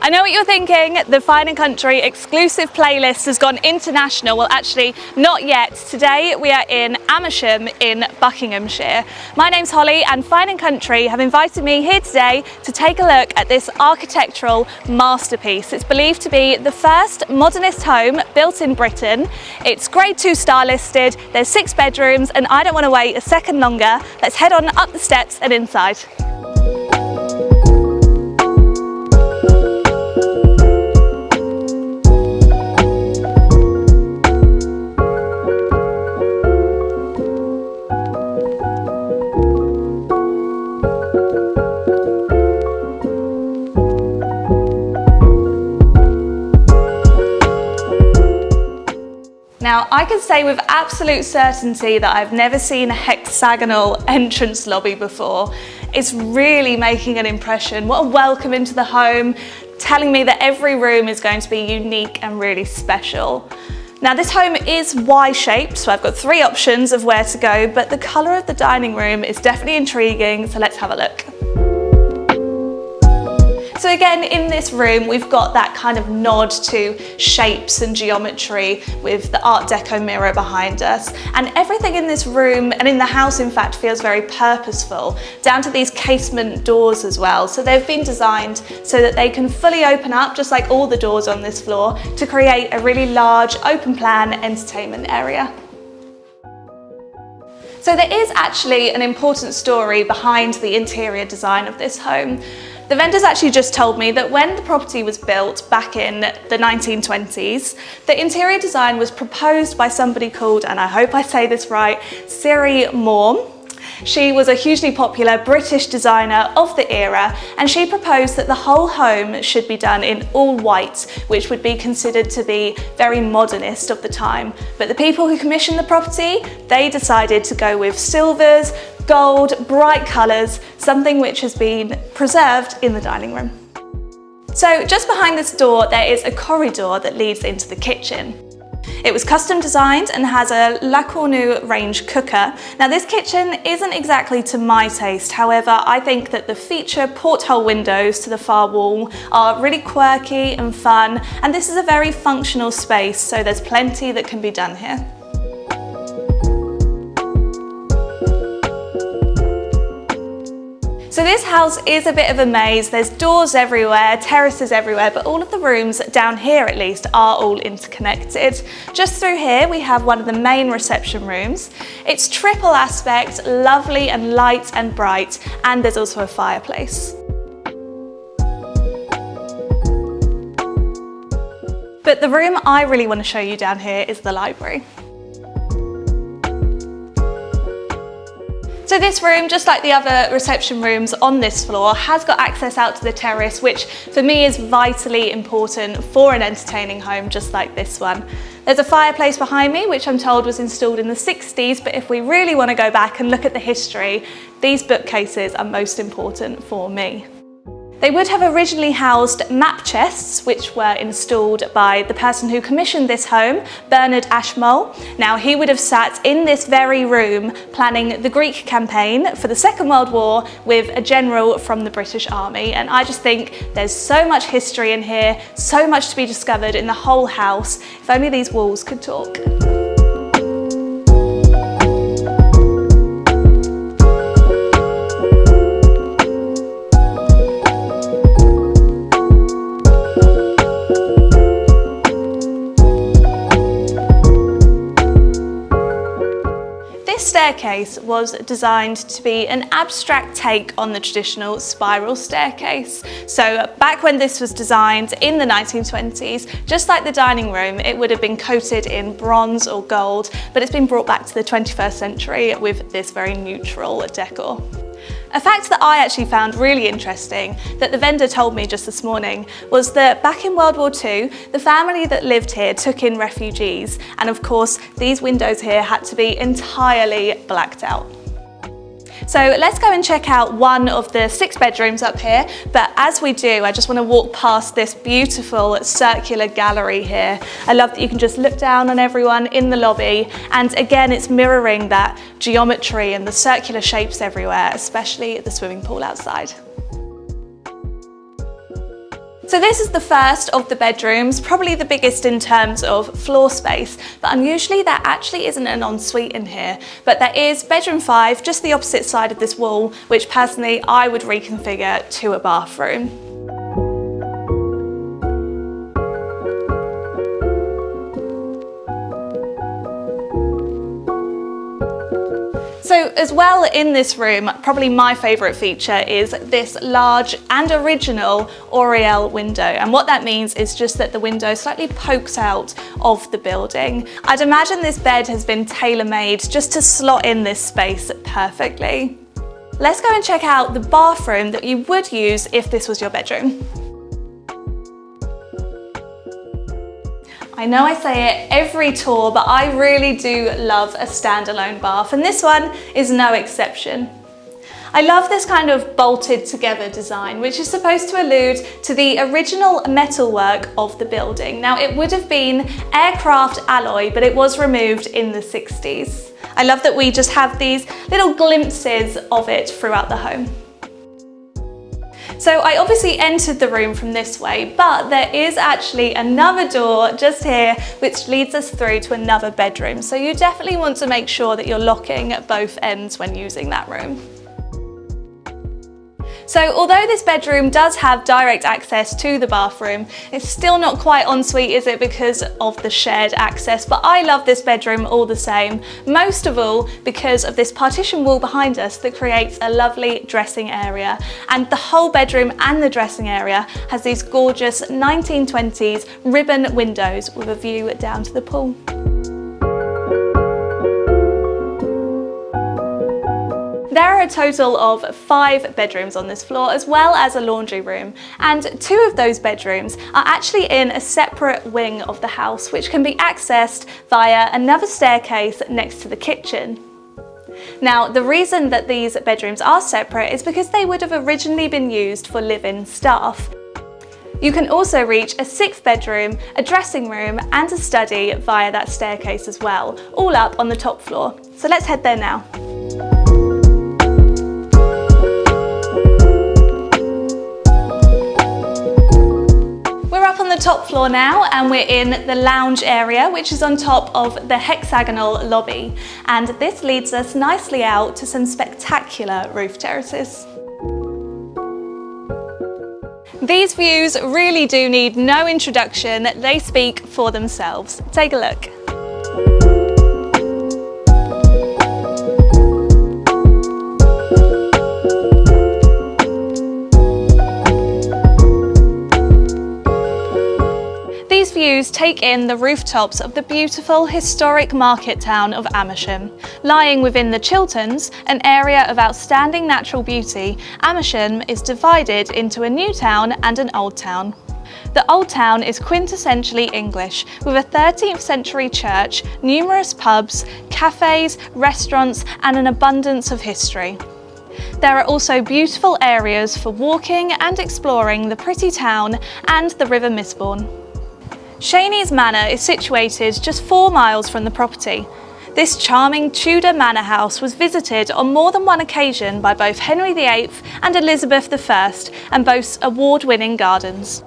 I know what you're thinking, the Fine & Country exclusive playlist has gone international. Well, actually, not yet. Today we are in Amersham in Buckinghamshire. My name's Holly and Fine & Country have invited me here today to take a look at this architectural masterpiece. It's believed to be the first modernist home built in Britain. It's Grade 2 star listed, there's 6 bedrooms, and I don't want to wait a second longer. Let's head on up the steps and inside. Now, I can say with absolute certainty that I've never seen a hexagonal entrance lobby before. It's really making an impression. What a welcome into the home, telling me that every room is going to be unique and really special. Now, this home is Y-shaped, so I've got 3 options of where to go, but the colour of the dining room is definitely intriguing, so let's have a look. So again, in this room, we've got that kind of nod to shapes and geometry with the Art Deco mirror behind us. And everything in this room, and in the house in fact, feels very purposeful, down to these casement doors as well. So they've been designed so that they can fully open up, just like all the doors on this floor, to create a really large open plan entertainment area. So there is actually an important story behind the interior design of this home. The vendors actually just told me that when the property was built back in the 1920s, the interior design was proposed by somebody called, and I hope I say this right, Ciri Moore. She was a hugely popular British designer of the era, and she proposed that the whole home should be done in all white, which would be considered to be very modernist of the time. But the people who commissioned the property, they decided to go with silvers, gold, bright colours, something which has been preserved in the dining room. So just behind this door, there is a corridor that leads into the kitchen. It was custom designed and has a La Cornue range cooker. Now, this kitchen isn't exactly to my taste. However, I think that the feature porthole windows to the far wall are really quirky and fun, and this is a very functional space, so there's plenty that can be done here. So this house is a bit of a maze. There's doors everywhere, terraces everywhere, but all of the rooms down here at least are all interconnected. Just through here we have one of the main reception rooms. It's triple aspect, lovely and light and bright, and there's also a fireplace. But the room I really want to show you down here is the library. So this room, just like the other reception rooms on this floor, has got access out to the terrace, which for me is vitally important for an entertaining home just like this one. There's a fireplace behind me, which I'm told was installed in the 60s, but if we really want to go back and look at the history, these bookcases are most important for me. They would have originally housed map chests, which were installed by the person who commissioned this home, Bernard Ashmole. Now, he would have sat in this very room planning the Greek campaign for the Second World War with a general from the British Army. And I just think there's so much history in here, so much to be discovered in the whole house. If only these walls could talk. This staircase was designed to be an abstract take on the traditional spiral staircase. So back when this was designed in the 1920s, just like the dining room, it would have been coated in bronze or gold, but it's been brought back to the 21st century with this very neutral decor. A fact that I actually found really interesting that the vendor told me just this morning was that back in World War II, the family that lived here took in refugees, and of course these windows here had to be entirely blacked out. So let's go and check out one of the 6 bedrooms up here, but as we do, I just want to walk past this beautiful circular gallery here. I love that you can just look down on everyone in the lobby, and again it's mirroring that geometry and the circular shapes everywhere, especially the swimming pool outside. So this is the first of the bedrooms, probably the biggest in terms of floor space, but unusually there actually isn't an ensuite in here. But there is bedroom 5, just the opposite side of this wall, which personally I would reconfigure to a bathroom. So as well in this room, probably my favourite feature is this large and original oriel window. And what that means is just that the window slightly pokes out of the building. I'd imagine this bed has been tailor-made just to slot in this space perfectly. Let's go and check out the bathroom that you would use if this was your bedroom. I know I say it every tour, but I really do love a standalone bath, and this one is no exception. I love this kind of bolted together design, which is supposed to allude to the original metalwork of the building. Now, it would have been aircraft alloy, but it was removed in the 60s. I love that we just have these little glimpses of it throughout the home. So I obviously entered the room from this way, but there is actually another door just here which leads us through to another bedroom. So you definitely want to make sure that you're locking at both ends when using that room. So although this bedroom does have direct access to the bathroom, it's still not quite ensuite, is it, because of the shared access, but I love this bedroom all the same, most of all because of this partition wall behind us that creates a lovely dressing area. And the whole bedroom and the dressing area has these gorgeous 1920s ribbon windows with a view down to the pool. There are a total of 5 bedrooms on this floor, as well as a laundry room, and 2 of those bedrooms are actually in a separate wing of the house, which can be accessed via another staircase next to the kitchen. Now, the reason that these bedrooms are separate is because they would have originally been used for live-in staff. You can also reach a 6th bedroom, a dressing room and a study via that staircase as well, all up on the top floor. So let's head there now. The top floor now, and we're in the lounge area, which is on top of the hexagonal lobby, and this leads us nicely out to some spectacular roof terraces. These views really do need no introduction, they speak for themselves. Take a look. These views take in the rooftops of the beautiful historic market town of Amersham. Lying within the Chilterns, an area of outstanding natural beauty, Amersham is divided into a new town and an old town. The old town is quintessentially English, with a 13th century church, numerous pubs, cafes, restaurants and an abundance of history. There are also beautiful areas for walking and exploring the pretty town and the River Misbourne. Cheynes Manor is situated just 4 miles from the property. This charming Tudor manor house was visited on more than one occasion by both Henry VIII and Elizabeth I and boasts award-winning gardens.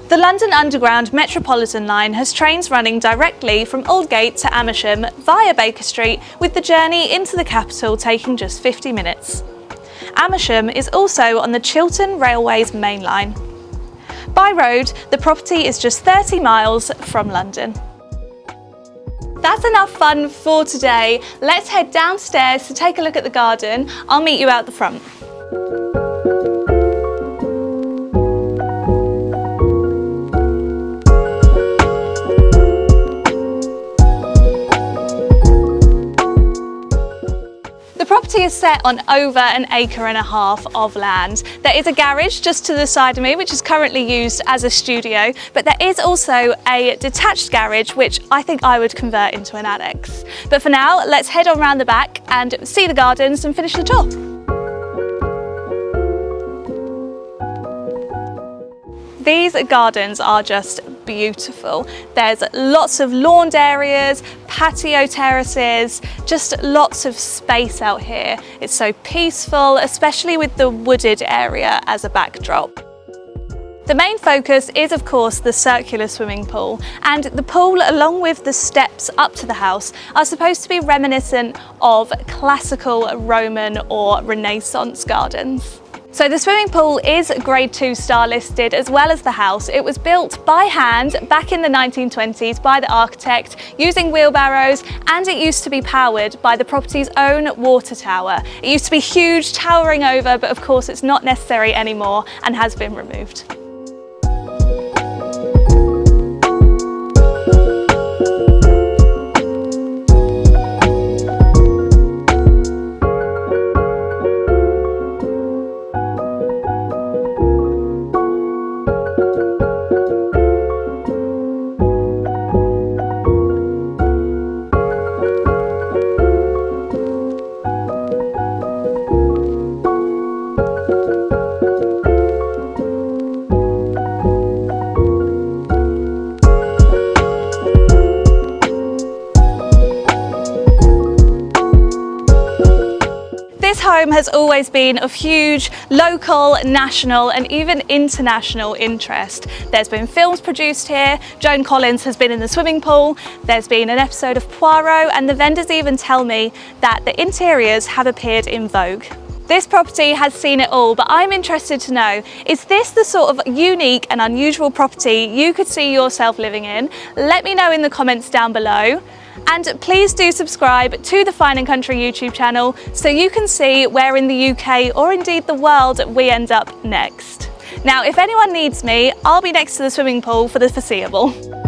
The London Underground Metropolitan line has trains running directly from Aldgate to Amersham via Baker Street, with the journey into the capital taking just 50 minutes. Amersham is also on the Chiltern Railway's main line. By road, the property is just 30 miles from London. That's enough fun for today. Let's head downstairs to take a look at the garden. I'll meet you out the front. The property is set on over 1.5 acres of land. There is a garage just to the side of me, which is currently used as a studio, but there is also a detached garage, which I think I would convert into an annex. But for now, let's head on around the back and see the gardens and finish the tour. These gardens are just beautiful. There's lots of lawned areas, patio terraces, just lots of space out here. It's so peaceful, especially with the wooded area as a backdrop. The main focus is of course the circular swimming pool, and the pool along with the steps up to the house are supposed to be reminiscent of classical Roman or Renaissance gardens. So the swimming pool is Grade 2 star listed as well as the house. It was built by hand back in the 1920s by the architect using wheelbarrows, and it used to be powered by the property's own water tower. It used to be huge, towering over, but of course it's not necessary anymore and has been removed. This home has always been of huge local, national and even international interest. There's been films produced here, Joan Collins has been in the swimming pool, there's been an episode of Poirot, and the vendors even tell me that the interiors have appeared in Vogue. This property has seen it all, but I'm interested to know, is this the sort of unique and unusual property you could see yourself living in? Let me know in the comments down below. And please do subscribe to the Fine & Country YouTube channel so you can see where in the UK or indeed the world we end up next. Now, if anyone needs me, I'll be next to the swimming pool for the foreseeable.